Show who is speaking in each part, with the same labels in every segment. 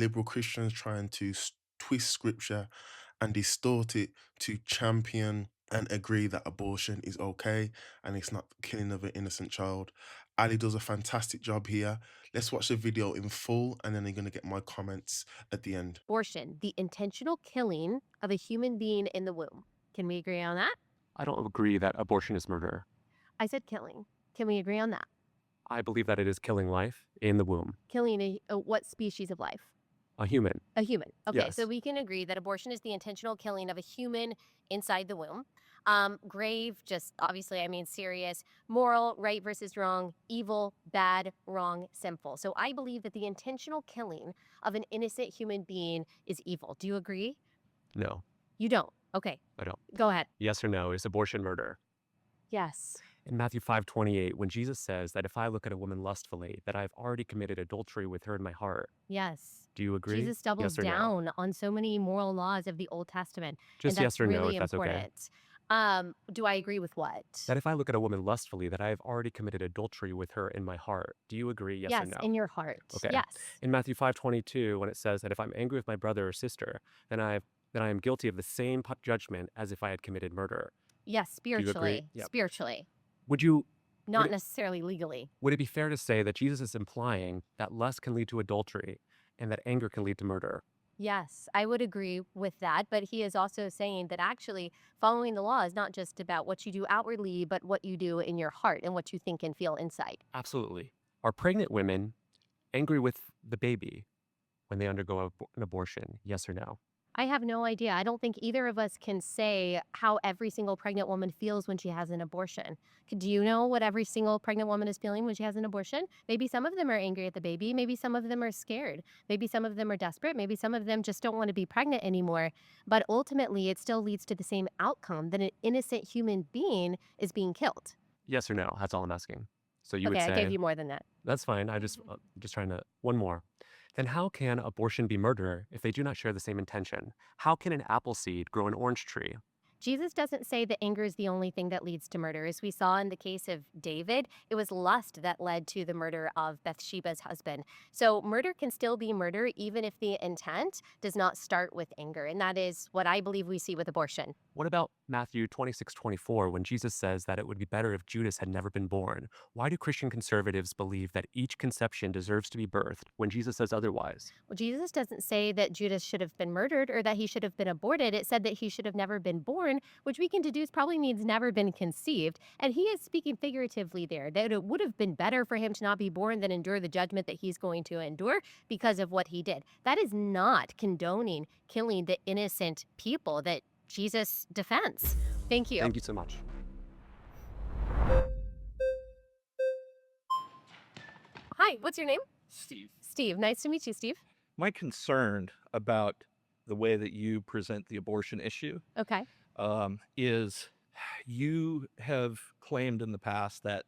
Speaker 1: liberal Christians trying to twist scripture and distort it to champion and agree that abortion is okay and it's not the killing of an innocent child. Ali does a fantastic job here. Let's watch the video in full and then you're going to get my comments at the end.
Speaker 2: Abortion, the intentional killing of a human being in the womb. Can we agree on that?
Speaker 3: I don't agree that abortion is murder.
Speaker 2: I said killing. Can we agree on that?
Speaker 3: I believe that it is killing life in the womb.
Speaker 2: Killing what species of life?
Speaker 3: A human.
Speaker 2: A human. Okay,
Speaker 3: Yes.
Speaker 2: so we can agree that abortion is the intentional killing of a human inside the womb. Grave, just obviously, I mean serious, moral, right versus wrong, evil, bad, wrong, sinful. So I believe that the intentional killing of an innocent human being is evil. Do you agree?
Speaker 3: No,
Speaker 2: You don't. Okay,
Speaker 3: I don't.
Speaker 2: go ahead.
Speaker 3: Yes or no, is abortion murder?
Speaker 2: Yes.
Speaker 3: In Matthew 5:28, when Jesus says that if I look at a woman lustfully, that I've already committed adultery with her in my heart.
Speaker 2: Yes.
Speaker 3: Do you agree?
Speaker 2: Jesus doubles
Speaker 3: Yes or no?
Speaker 2: down on so many moral laws of the Old Testament.
Speaker 3: Just
Speaker 2: and
Speaker 3: yes
Speaker 2: that's
Speaker 3: or no,
Speaker 2: really
Speaker 3: if that's okay.
Speaker 2: important. Do I agree with what?
Speaker 3: That if I look at a woman lustfully, that I have already committed adultery with her in my heart. Do you agree? Yes or
Speaker 2: Yes,
Speaker 3: no?
Speaker 2: in your heart.
Speaker 3: Okay.
Speaker 2: Yes.
Speaker 3: In Matthew 5:22, when it says that if I'm angry with my brother or sister, then I am guilty of the same judgment as if I had committed murder.
Speaker 2: Yes,
Speaker 3: you agree?
Speaker 2: spiritually.
Speaker 3: Yep.
Speaker 2: Spiritually.
Speaker 3: Would you?
Speaker 2: Not
Speaker 3: it-
Speaker 2: necessarily legally.
Speaker 3: Would it be fair to say that Jesus is implying that lust can lead to adultery and that anger can lead to murder?
Speaker 2: Yes, I would agree with that. But he is also saying that actually following the law is not just about what you do outwardly, but what you do in your heart and what you think and feel inside.
Speaker 3: Absolutely. Are pregnant women angry with the baby when they undergo an abortion? Yes or no?
Speaker 2: I have no idea. I don't think either of us can say how every single pregnant woman feels when she has an abortion. Do you know what every single pregnant woman is feeling when she has an abortion? Maybe some of them are angry at the baby. Maybe some of them are scared. Maybe some of them are desperate. Maybe some of them just don't want to be pregnant anymore. But ultimately, it still leads to the same outcome that an innocent human being is being killed.
Speaker 3: Yes or no? That's all I'm asking. So you would
Speaker 2: Okay,
Speaker 3: say,
Speaker 2: I gave you more than that.
Speaker 3: that's fine. I'm just trying to, one more. Then how can abortion be murder if they do not share the same intention? How can an apple seed grow an orange tree?
Speaker 2: Jesus doesn't say that anger is the only thing that leads to murder. As we saw in the case of David, it was lust that led to the murder of Bathsheba's husband. So murder can still be murder even if the intent does not start with anger. And that is what I believe we see with abortion.
Speaker 3: What about Matthew 26:24, when Jesus says that it would be better if Judas had never been born? Why do Christian conservatives believe that each conception deserves to be birthed when Jesus says otherwise?
Speaker 2: Well, Jesus doesn't say that Judas should have been murdered or that he should have been aborted. It said that he should have never been born, which we can deduce probably means never been conceived. And he is speaking figuratively there, that it would have been better for him to not be born than endure the judgment that he's going to endure because of what he did. That is not condoning killing the innocent people that Jesus defends. Thank you.
Speaker 3: Thank you so much.
Speaker 2: Hi, what's your name?
Speaker 4: Steve,
Speaker 2: Steve. Nice to meet you, Steve.
Speaker 4: my concern about the way that you present the abortion issue
Speaker 2: Okay.
Speaker 4: is you have claimed in the past that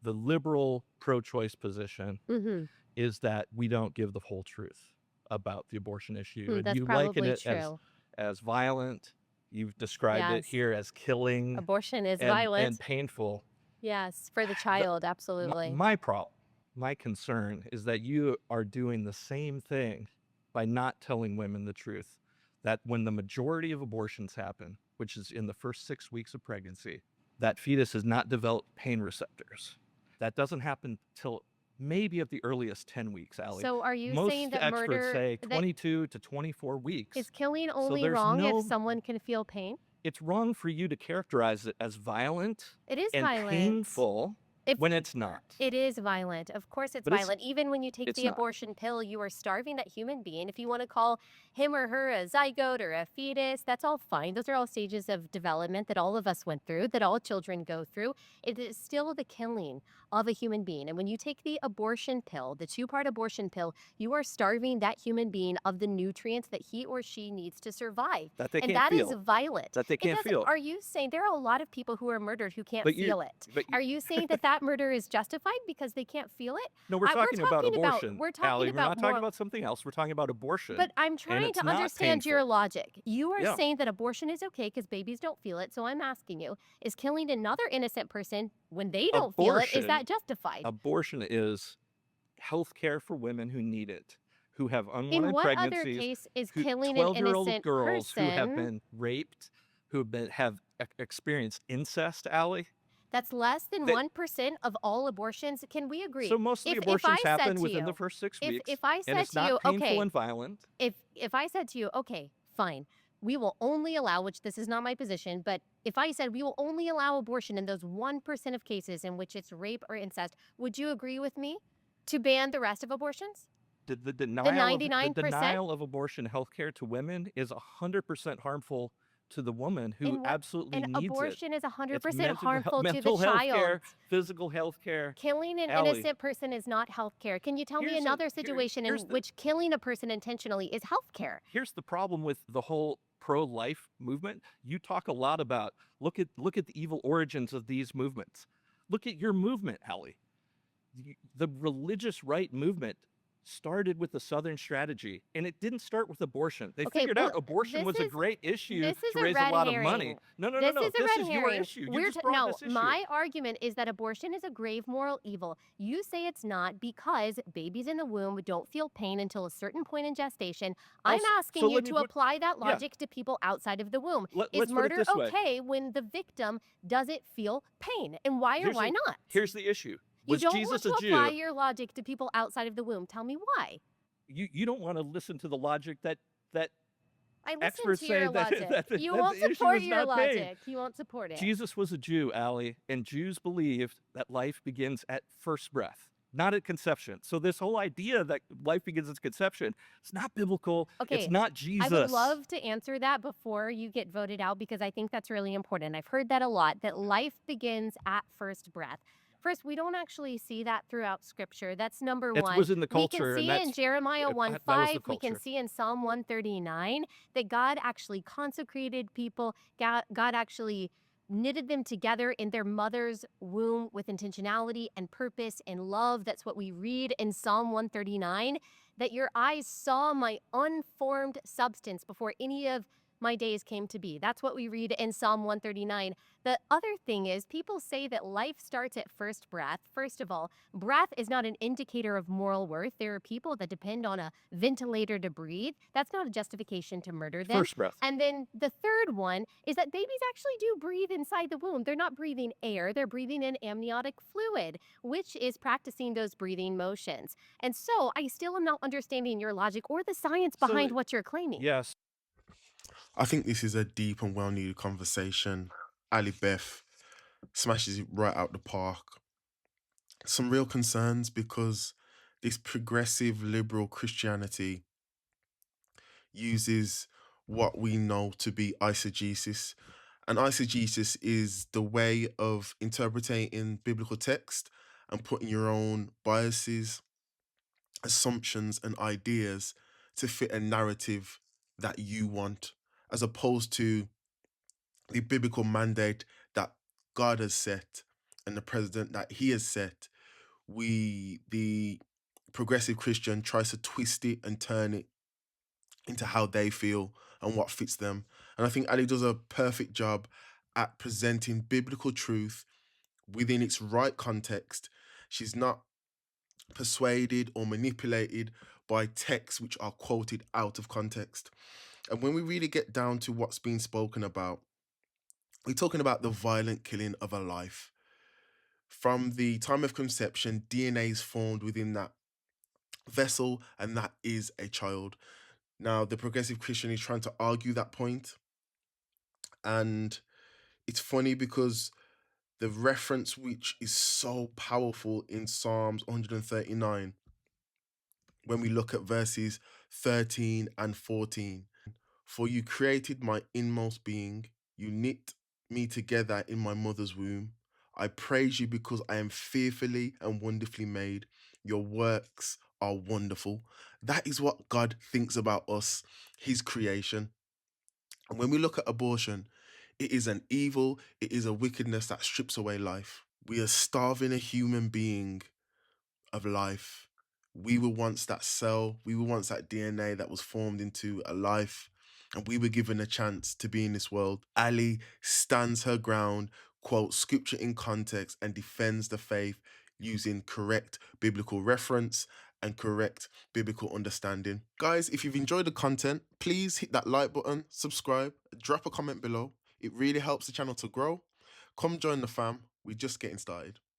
Speaker 4: the liberal pro-choice position
Speaker 2: Mm-hmm.
Speaker 4: is that we don't give the whole truth about the abortion issue.
Speaker 2: That's
Speaker 4: you liken
Speaker 2: probably
Speaker 4: it
Speaker 2: true.
Speaker 4: as violent. You've described it
Speaker 2: Yes.
Speaker 4: here as killing
Speaker 2: Abortion is
Speaker 4: and,
Speaker 2: violent.
Speaker 4: and painful.
Speaker 2: Yes, for the child, absolutely.
Speaker 4: My concern is that you are doing the same thing by not telling women the truth, that when the majority of abortions happen, which is in the first 6 weeks of pregnancy, that fetus has not developed pain receptors. That doesn't happen till maybe at the earliest 10 weeks, Allie.
Speaker 2: So are you
Speaker 4: Most
Speaker 2: saying that
Speaker 4: experts
Speaker 2: murder
Speaker 4: say
Speaker 2: that
Speaker 4: 22 to 24 weeks.
Speaker 2: is killing only
Speaker 4: there's
Speaker 2: wrong
Speaker 4: no-
Speaker 2: if someone can feel pain?
Speaker 4: It's wrong for you to characterize it as violent
Speaker 2: It is
Speaker 4: and
Speaker 2: violent.
Speaker 4: painful
Speaker 2: If-
Speaker 4: when it's not.
Speaker 2: It is violent. Of course it's
Speaker 4: But it's-
Speaker 2: violent. Even when you take
Speaker 4: it's
Speaker 2: the
Speaker 4: not.
Speaker 2: abortion pill, you are starving that human being. If you want to call him or her a zygote or a fetus, that's all fine. Those are all stages of development that all of us went through, that all children go through. It is still the killing of a human being. And when you take the abortion pill, the 2-part abortion pill, you are starving that human being of the nutrients that he or she needs to survive.
Speaker 4: That they
Speaker 2: and
Speaker 4: can't
Speaker 2: that is
Speaker 4: feel.
Speaker 2: violent.
Speaker 4: That they
Speaker 2: It
Speaker 4: can't
Speaker 2: doesn't-
Speaker 4: feel.
Speaker 2: Are you saying there are a lot of people who are murdered who can't
Speaker 4: But you-
Speaker 2: feel it?
Speaker 4: but you-
Speaker 2: Are you saying that that murder is justified because they can't feel it?
Speaker 4: No, we're talking about abortion.
Speaker 2: We're talking
Speaker 4: Allie,
Speaker 2: about
Speaker 4: we're not talking
Speaker 2: more-
Speaker 4: about something else. We're talking about abortion.
Speaker 2: But I'm
Speaker 4: and
Speaker 2: trying
Speaker 4: it's
Speaker 2: to
Speaker 4: not
Speaker 2: understand your
Speaker 4: painful.
Speaker 2: logic. You are
Speaker 4: Yeah.
Speaker 2: saying that abortion is okay because babies don't feel it. So I'm asking you, is killing another innocent person when they don't feel it, is
Speaker 4: Abortion-
Speaker 2: that justified?
Speaker 4: Abortion is health care for women who need it, who have
Speaker 2: In
Speaker 4: unwanted
Speaker 2: what other
Speaker 4: pregnancies,
Speaker 2: case is
Speaker 4: who
Speaker 2: killing an
Speaker 4: 12-year-old
Speaker 2: innocent
Speaker 4: girls who have
Speaker 2: person
Speaker 4: been raped, who have experienced incest, Allie.
Speaker 2: that's less than
Speaker 4: That
Speaker 2: 1% of all abortions? Can we agree?
Speaker 4: so most of the
Speaker 2: If
Speaker 4: abortions
Speaker 2: I said
Speaker 4: happen
Speaker 2: to
Speaker 4: within the
Speaker 2: you,
Speaker 4: first 6
Speaker 2: if
Speaker 4: weeks,
Speaker 2: I
Speaker 4: and
Speaker 2: said
Speaker 4: it's
Speaker 2: to
Speaker 4: not
Speaker 2: you,
Speaker 4: painful
Speaker 2: okay,
Speaker 4: and violent.
Speaker 2: if I said to you, okay, fine, we will only allow, which this is not my position, but if I said we will only allow abortion in those 1% of cases in which it's rape or incest, would you agree with me to ban the rest of abortions?
Speaker 4: The
Speaker 2: The
Speaker 4: the
Speaker 2: 99%?
Speaker 4: denial of abortion healthcare to women is 100% harmful to the woman who
Speaker 2: In what?
Speaker 4: absolutely
Speaker 2: And
Speaker 4: needs it.
Speaker 2: abortion is
Speaker 4: It's
Speaker 2: 100%
Speaker 4: mental
Speaker 2: harmful to the
Speaker 4: mental health
Speaker 2: child.
Speaker 4: care, physical health care.
Speaker 2: Killing an
Speaker 4: Allie,
Speaker 2: innocent person is not health care. Can you tell me
Speaker 4: here's a
Speaker 2: another situation in
Speaker 4: here's the
Speaker 2: which killing a person intentionally is health care?
Speaker 4: here's the problem with the whole pro-life movement. You talk a lot about look at the evil origins of these movements. Look at your movement, Allie. The religious right movement started with the Southern strategy, and it didn't start with abortion. They
Speaker 2: Okay,
Speaker 4: figured
Speaker 2: well,
Speaker 4: out abortion was a great issue
Speaker 2: this is
Speaker 4: to
Speaker 2: a
Speaker 4: raise a
Speaker 2: red
Speaker 4: lot of money.
Speaker 2: herring.
Speaker 4: No, no, no,
Speaker 2: This
Speaker 4: no.
Speaker 2: is a
Speaker 4: This
Speaker 2: red
Speaker 4: is your
Speaker 2: herring.
Speaker 4: issue. You just brought
Speaker 2: No,
Speaker 4: this issue.
Speaker 2: my argument is that abortion is a grave moral evil. You say it's not because babies in the womb don't feel pain until a certain point in gestation. I'm
Speaker 4: Also, so
Speaker 2: asking you
Speaker 4: let me
Speaker 2: to
Speaker 4: put
Speaker 2: apply that
Speaker 4: yeah,
Speaker 2: logic to people outside of the womb. Is
Speaker 4: let's put it
Speaker 2: murder
Speaker 4: this way.
Speaker 2: okay when the victim doesn't feel pain? And why or
Speaker 4: Here's
Speaker 2: why
Speaker 4: the
Speaker 2: not?
Speaker 4: here's the issue.
Speaker 2: You
Speaker 4: Was
Speaker 2: don't want
Speaker 4: Jesus a
Speaker 2: to apply
Speaker 4: Jew?
Speaker 2: your logic to people outside of the womb. Tell me why.
Speaker 4: You don't want to listen to the logic that
Speaker 2: I listen
Speaker 4: experts
Speaker 2: to
Speaker 4: say
Speaker 2: your
Speaker 4: that,
Speaker 2: logic. You
Speaker 4: that
Speaker 2: won't
Speaker 4: the issue
Speaker 2: support
Speaker 4: is
Speaker 2: your
Speaker 4: not pain.
Speaker 2: logic. You won't support it.
Speaker 4: Jesus was a Jew, Allie, and Jews believed that life begins at first breath, not at conception. So this whole idea that life begins at conception, it's not biblical. It's
Speaker 2: Okay,
Speaker 4: not
Speaker 2: I would
Speaker 4: Jesus.
Speaker 2: love to answer that before you get voted out because I think that's really important. I've heard that a lot, that life begins at first breath. First, we don't actually see that throughout scripture. That's number
Speaker 4: It
Speaker 2: one.
Speaker 4: was in the
Speaker 2: We can
Speaker 4: culture, and
Speaker 2: see in Jeremiah 1
Speaker 4: that was the
Speaker 2: 5, we can
Speaker 4: culture.
Speaker 2: see in Psalm 139 that God actually consecrated people. God actually knitted them together in their mother's womb with intentionality and purpose and love. That's what we read in Psalm 139, that your eyes saw my unformed substance before any of my days came to be. That's what we read in Psalm 139. The other thing is, people say that life starts at first breath. First of all, breath is not an indicator of moral worth. There are people that depend on a ventilator to breathe. That's not a justification to murder them.
Speaker 4: First breath.
Speaker 2: And then the third one is that babies actually do breathe inside the womb. They're not breathing air, they're breathing in amniotic fluid, which is practicing those breathing motions. And so I still am not understanding your logic or the science behind
Speaker 4: So
Speaker 2: what you're claiming.
Speaker 4: yes,
Speaker 1: I think this is a deep and well needed conversation. Allie Beth smashes it right out the park. Some real concerns because this progressive liberal Christianity uses what we know to be eisegesis. And eisegesis is the way of interpreting biblical text and putting your own biases, assumptions, and ideas to fit a narrative that you want, as opposed to the biblical mandate that God has set and the president that he has set. The progressive Christian, tries to twist it and turn it into how they feel and what fits them. And I think Ali does a perfect job at presenting biblical truth within its right context. She's not persuaded or manipulated by texts which are quoted out of context. And when we really get down to what's being spoken about, we're talking about the violent killing of a life. From the time of conception, DNA is formed within that vessel, and that is a child. Now, the progressive Christian is trying to argue that point, and it's funny because the reference which is so powerful in Psalms 139, when we look at verses 13 and 14, for you created my inmost being, you knit me together in my mother's womb. I praise you because I am fearfully and wonderfully made. Your works are wonderful. That is what God thinks about us, his creation. And when we look at abortion, it is an evil, it is a wickedness that strips away life. We are starving a human being of life. We were once that cell, we were once that DNA that was formed into a life, and we were given a chance to be in this world. Ali stands her ground, quotes scripture in context, and defends the faith using correct biblical reference and correct biblical understanding. Guys, if you've enjoyed the content, please hit that like button, subscribe, drop a comment below. It really helps the channel to grow. Come join the fam. We're just getting started.